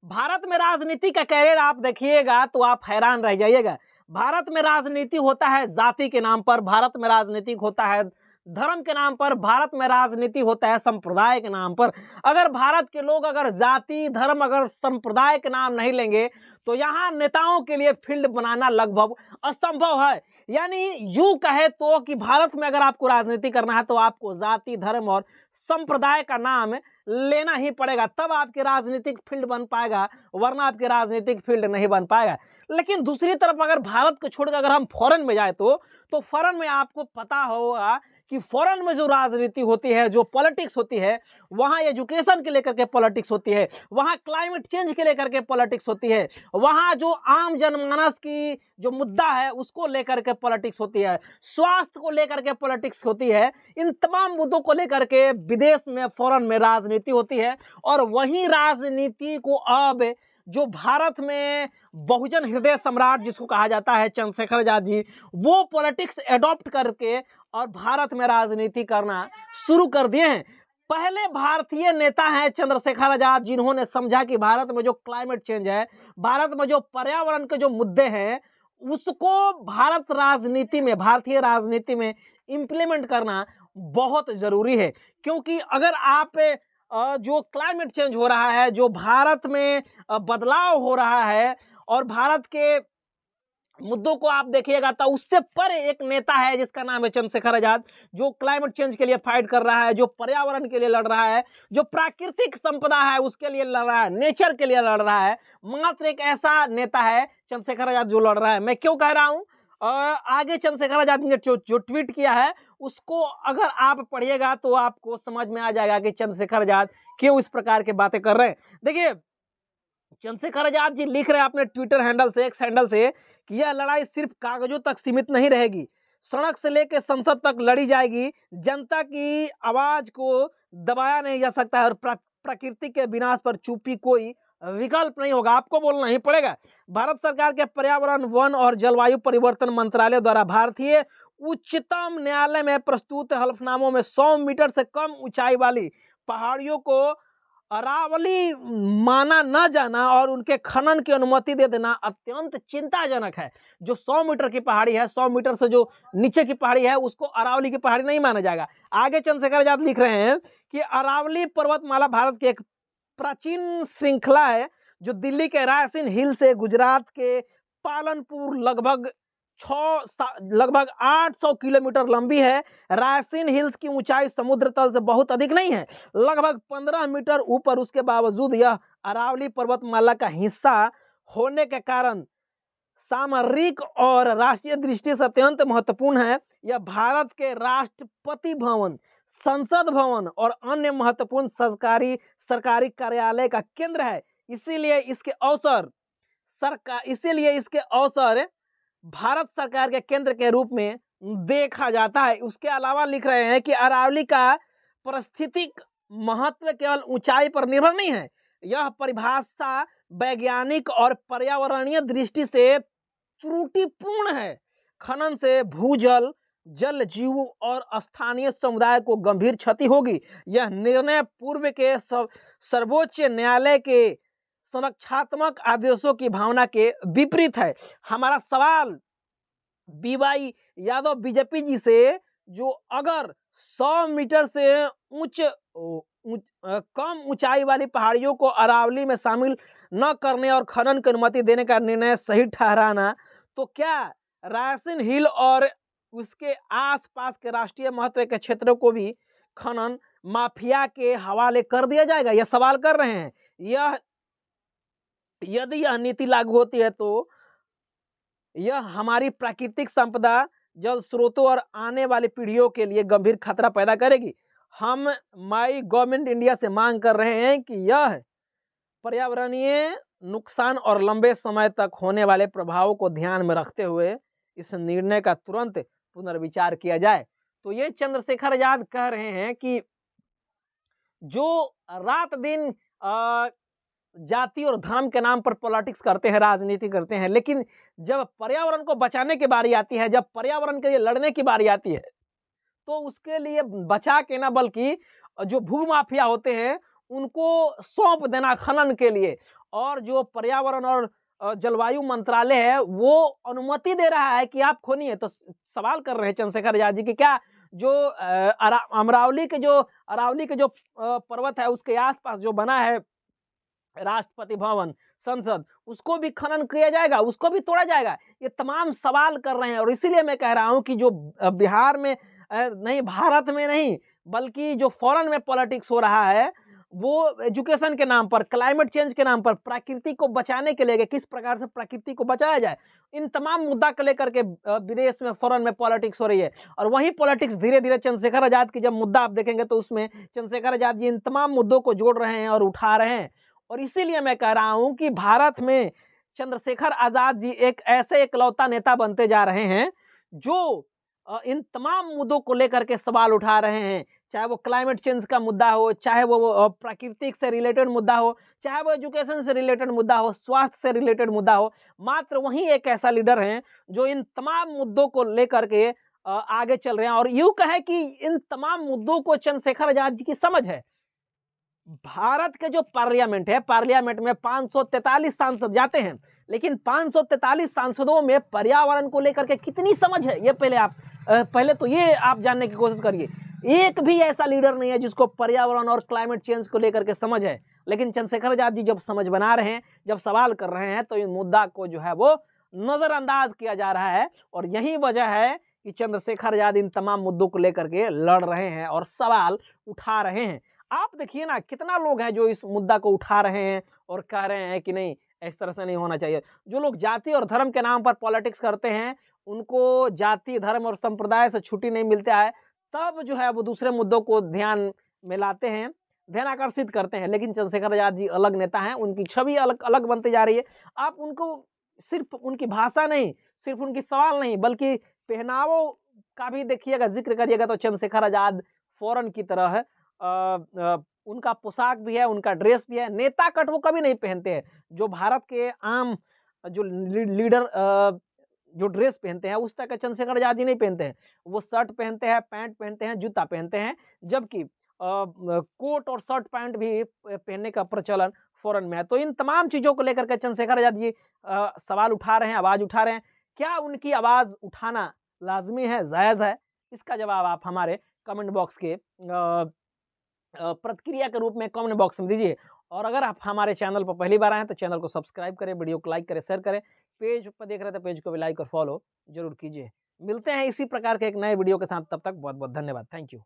भारत में राजनीति का कैरियर आप देखिएगा तो आप हैरान रह जाइएगा। भारत में राजनीति होता है जाति के नाम पर, भारत में राजनीति होता है धर्म के नाम पर, भारत में राजनीति होता है संप्रदाय के नाम पर। अगर भारत के लोग अगर जाति, धर्म, अगर संप्रदाय के नाम नहीं लेंगे तो यहाँ नेताओं के लिए फील्ड बनाना लगभग असंभव है। यानी यूं कहे तो कि भारत में अगर आपको राजनीति करना है तो आपको जाति, धर्म और संप्रदाय का नाम लेना ही पड़ेगा, तब आपके राजनीतिक फील्ड बन पाएगा, वरना आपके राजनीतिक फील्ड नहीं बन पाएगा। लेकिन दूसरी तरफ अगर भारत को छोड़कर अगर हम फॉरेन में जाए तो फॉरेन में आपको पता होगा कि फॉरेन में जो राजनीति होती है, जो पॉलिटिक्स होती है, वहां एजुकेशन के लेकर के पॉलिटिक्स होती है, वहां क्लाइमेट चेंज के लेकर के पॉलिटिक्स होती है, वहां जो आम जनमानस की जो मुद्दा है उसको लेकर के पॉलिटिक्स होती है, स्वास्थ्य को लेकर के पॉलिटिक्स होती है। इन तमाम मुद्दों को लेकर के विदेश में, फॉरेन में राजनीति होती है। और वही राजनीति को अब जो भारत में बहुजन हृदय सम्राट जिसको कहा जाता है चंद्रशेखर आजाद जी, वो पॉलिटिक्स एडॉप्ट करके और भारत में राजनीति करना शुरू कर दिए हैं। पहले भारतीय नेता हैं चंद्रशेखर आजाद जिन्होंने समझा कि भारत में जो क्लाइमेट चेंज है, भारत में जो पर्यावरण के जो मुद्दे हैं, उसको भारत राजनीति में, भारतीय राजनीति में इंप्लीमेंट करना बहुत जरूरी है। क्योंकि अगर आप जो क्लाइमेट चेंज हो रहा है, जो भारत में बदलाव हो रहा है और भारत के मुद्दों को आप देखिएगा तो उससे परे एक नेता है जिसका नाम है चंद्रशेखर आजाद, जो क्लाइमेट चेंज के लिए फाइट कर रहा है, जो पर्यावरण के लिए लड़ रहा है, जो प्राकृतिक संपदा है उसके लिए लड़ रहा है, नेचर के लिए लड़ रहा है। मात्र एक ऐसा नेता है चंद्रशेखर आजाद जो लड़ रहा है। मैं क्यों कह रहा हूं, आगे चंद्रशेखर आजाद ने जो ट्वीट किया है उसको अगर आप पढ़िएगा तो आपको समझ में आ जाएगा कि चंद्रशेखर आजाद क्यों इस प्रकार की बातें कर रहे हैं। देखिए, चंद्रशेखर आजाद जी लिख रहे हैं अपने ट्विटर हैंडल से, एक्स हैंडल से, कि यह लड़ाई सिर्फ कागजों तक सीमित नहीं रहेगी, सड़क से लेकर संसद तक लड़ी जाएगी। जनता की आवाज को दबाया नहीं जा सकता है और प्रकृति के विनाश पर चुप्पी कोई विकल्प नहीं होगा, आपको बोलना ही पड़ेगा। भारत सरकार के पर्यावरण, वन और जलवायु परिवर्तन मंत्रालय द्वारा भारतीय उच्चतम न्यायालय में प्रस्तुत हलफनामों में 100 मीटर से कम ऊंचाई वाली पहाड़ियों को अरावली माना न जाना और उनके खनन की अनुमति दे देना अत्यंत चिंताजनक है। जो 100 मीटर की पहाड़ी है, 100 मीटर से जो नीचे की पहाड़ी है, उसको अरावली की पहाड़ी नहीं माना जाएगा। आगे चंद्रशेखर आजाद लिख रहे हैं कि अरावली पर्वतमाला भारत की एक प्राचीन श्रृंखला है जो दिल्ली के रायसीन हिल से गुजरात के पालनपुर लगभग 800 किलोमीटर लंबी है। रायसीन हिल्स की ऊंचाई समुद्र तल से बहुत अधिक नहीं है, लगभग 15 मीटर ऊपर। उसके बावजूद यह अरावली पर्वतमाला का हिस्सा होने के कारण सामरिक और राष्ट्रीय दृष्टि से अत्यंत महत्वपूर्ण है। यह भारत के राष्ट्रपति भवन, संसद भवन और अन्य महत्वपूर्ण सरकारी कार्यालय का केंद्र है। इसीलिए इसके अवसर भारत सरकार के केंद्र के रूप में देखा जाता है। उसके अलावा लिख रहे हैं कि अरावली का पारिस्थितिक महत्व केवल ऊंचाई पर निर्भर नहीं है, यह परिभाषा वैज्ञानिक और पर्यावरणीय दृष्टि से त्रुटिपूर्ण है। खनन से भूजल, जल जीव और स्थानीय समुदाय को गंभीर क्षति होगी। यह निर्णय पूर्व के सर्वोच्च न्यायालय के संरक्षात्मक आदेशों की भावना के विपरीत है। हमारा सवाल बीवाई यादव बीजेपी जी से, जो अगर 100 मीटर से कम ऊंचाई वाली पहाड़ियों को अरावली में शामिल न करने और खनन की अनुमति देने का निर्णय सही ठहराना, तो क्या रायसीन हिल और उसके आसपास के राष्ट्रीय महत्व के क्षेत्रों को भी खनन माफिया के हवाले कर दिया जाएगा? यह सवाल कर रहे हैं। यदि यह नीति लागू होती है तो यह हमारी प्राकृतिक संपदा, जल स्रोतों और आने वाली पीढ़ियों के लिए गंभीर खतरा पैदा करेगी। हम माई गवर्नमेंट इंडिया से मांग कर रहे हैं कि यह पर्यावरणीय नुकसान और लंबे समय तक होने वाले प्रभावों को ध्यान में रखते हुए इस निर्णय का तुरंत पुनर्विचार किया जाए। तो ये चंद्रशेखर आजाद कह रहे हैं कि जो रात दिन जाति और धर्म के नाम पर पॉलिटिक्स करते हैं, राजनीति करते हैं, लेकिन जब पर्यावरण को बचाने की बारी आती है, जब पर्यावरण के लिए लड़ने की बारी आती है, तो उसके लिए बचा के ना बल्कि जो भूमाफिया होते हैं उनको सौंप देना खनन के लिए, और जो पर्यावरण और जलवायु मंत्रालय है वो अनुमति दे रहा है कि आप खोनिए। तो सवाल कर रहे हैं चंद्रशेखर आजाद जी कि क्या जो अरावली के जो पर्वत है उसके आसपास जो बना है राष्ट्रपति भवन, संसद, उसको भी खनन किया जाएगा, उसको भी तोड़ा जाएगा? ये तमाम सवाल कर रहे हैं। और इसीलिए मैं कह रहा हूं कि जो बिहार में नहीं, भारत में नहीं, बल्कि जो फॉरेन में पॉलिटिक्स हो रहा है, वो एजुकेशन के नाम पर, क्लाइमेट चेंज के नाम पर, प्रकृति को बचाने के लिए कि किस प्रकार से प्रकृति को बचाया जाए, इन तमाम मुद्दा को लेकर के विदेश में, फॉरेन में पॉलिटिक्स हो रही है। और वही पॉलिटिक्स धीरे धीरे चंद्रशेखर आजाद की जब मुद्दा आप देखेंगे तो उसमें चंद्रशेखर आजाद जी इन तमाम मुद्दों को जोड़ रहे हैं और उठा रहे हैं। और इसीलिए मैं कह रहा हूं कि भारत में चंद्रशेखर आजाद जी एक ऐसे इकलौता नेता बनते जा रहे हैं जो इन तमाम मुद्दों को लेकर के सवाल उठा रहे हैं, चाहे वो क्लाइमेट चेंज का मुद्दा हो, चाहे वो प्राकृतिक से रिलेटेड मुद्दा हो, चाहे वो एजुकेशन से रिलेटेड मुद्दा हो, स्वास्थ्य से रिलेटेड मुद्दा हो। मात्र वही एक ऐसा लीडर है जो इन तमाम मुद्दों को लेकर के आगे चल रहे हैं। और यूं कहे कि इन तमाम मुद्दों को चंद्रशेखर आजाद जी की समझ है। भारत के जो पार्लियामेंट है, पार्लियामेंट में 543 सांसद जाते हैं, लेकिन 543 सांसदों में पर्यावरण को लेकर के कितनी समझ है, ये पहले तो ये आप जानने की कोशिश करिए। एक भी ऐसा लीडर नहीं है जिसको पर्यावरण और क्लाइमेट चेंज को लेकर के समझ है। लेकिन चंद्रशेखर आजाद जी जब समझ बना रहे हैं, जब सवाल कर रहे हैं, तो इन मुद्दा को जो है वो नजरअंदाज किया जा रहा है। और यही वजह है कि चंद्रशेखर आजाद इन तमाम मुद्दों को लेकर के लड़ रहे हैं और सवाल उठा रहे हैं। आप देखिए ना, कितना लोग हैं जो इस मुद्दा को उठा रहे हैं और कह रहे हैं कि नहीं, इस तरह से नहीं होना चाहिए। जो लोग जाति और धर्म के नाम पर पॉलिटिक्स करते हैं, उनको जाति, धर्म और संप्रदाय से छुट्टी नहीं मिलता है, तब जो है वो दूसरे मुद्दों को ध्यान में लाते हैं, ध्यान आकर्षित करते हैं। लेकिन चंद्रशेखर आजाद जी अलग नेता हैं, उनकी छवि अलग अलग बनती जा रही है। आप उनको सिर्फ उनकी भाषा नहीं, सिर्फ उनकी सवाल नहीं, बल्कि पहनावों का भी देखिएगा, जिक्र करिएगा तो चंद्रशेखर आजाद फौरन की तरह है। उनका पोशाक भी है, उनका ड्रेस भी है। नेता कट वो कभी नहीं पहनते हैं। जो भारत के आम जो लीडर जो ड्रेस पहनते हैं उस तरह का चंद्रशेखर आजाद जी नहीं पहनते हैं। वो शर्ट पहनते हैं, पैंट पहनते हैं, जूता पहनते हैं, जबकि कोट और शर्ट पैंट भी पहनने का प्रचलन फॉरेन में है। तो इन तमाम चीजों को लेकर के चंद्रशेखर आजाद जी सवाल उठा रहे हैं, आवाज उठा रहे हैं। क्या उनकी आवाज उठाना लाजमी है, जायज है? इसका जवाब आप हमारे कमेंट बॉक्स के प्रतिक्रिया के रूप में कमेंट बॉक्स में दीजिए। और अगर आप हमारे चैनल पर पहली बार आए हैं तो चैनल को सब्सक्राइब करें, वीडियो को लाइक करें, शेयर करें। पेज पर देख रहे थे, पेज को भी लाइक और फॉलो जरूर कीजिए। मिलते हैं इसी प्रकार के एक नए वीडियो के साथ, तब तक बहुत बहुत धन्यवाद। Thank you.